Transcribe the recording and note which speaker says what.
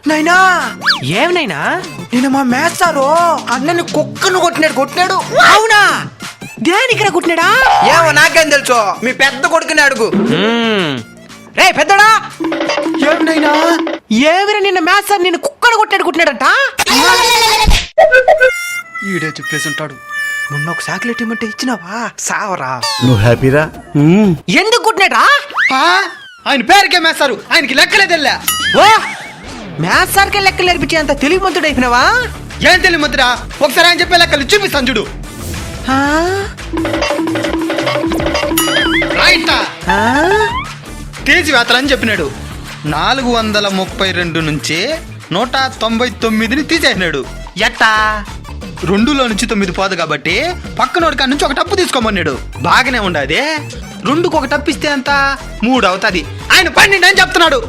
Speaker 1: నైనా
Speaker 2: ఏం నైనా?
Speaker 1: నేను మా మేస్తారు అన్నని కుక్కను కొట్టినాడు.
Speaker 2: అవునా? దేనికిరా కుట్టినాడా?
Speaker 1: ఏమో నాకేం తెలుసు, మీ పెద్ద కొడుకుని అడుగు.
Speaker 2: రే పెద్దడా,
Speaker 1: ఏమినైనా
Speaker 2: ఏమిరా నిన్న మ్యాథ్స్ సార్ నిన్ను కుక్కను కుట్టినాడంట?
Speaker 1: ఈడే చెప్పేసి ఉంటాడు. మొన్న ఒక చాక్లెట్ ఇమ్మంటే ఇచ్చినావా? సావరా.
Speaker 3: నువ్వు హ్యాపీరా?
Speaker 2: ఎందుకు కుట్టినాడా?
Speaker 1: ఆయన పేరుకే మేస్తారు, ఆయనకి లెక్కలేదెల్లా.
Speaker 2: ఓ మ్యాథ్స్ సార్కే లెక్కలు నేర్పించేంత తెలివిమంతుడు అయిపోయినావా?
Speaker 1: ఏం తెలియదురా, ఒకసారి ఆయన చెప్పే లెక్కలు చూపిస్తాను చూడు. తేజీ వేతలని చెప్పినాడు. 432 నుంచి 199ని తీసేసినాడు.
Speaker 2: ఎట్టా?
Speaker 1: 2లో నుంచి 9 పోదు కాబట్టి పక్కనోడి కాడ నుంచి ఒక టప్పు తీసుకోమన్నాడు. బాగానే ఉండదు. 2కు ఒక టప్పు ఇస్తే ఎంత? 3 అవుతుంది. ఆయన 12 అని చెప్తున్నాడు.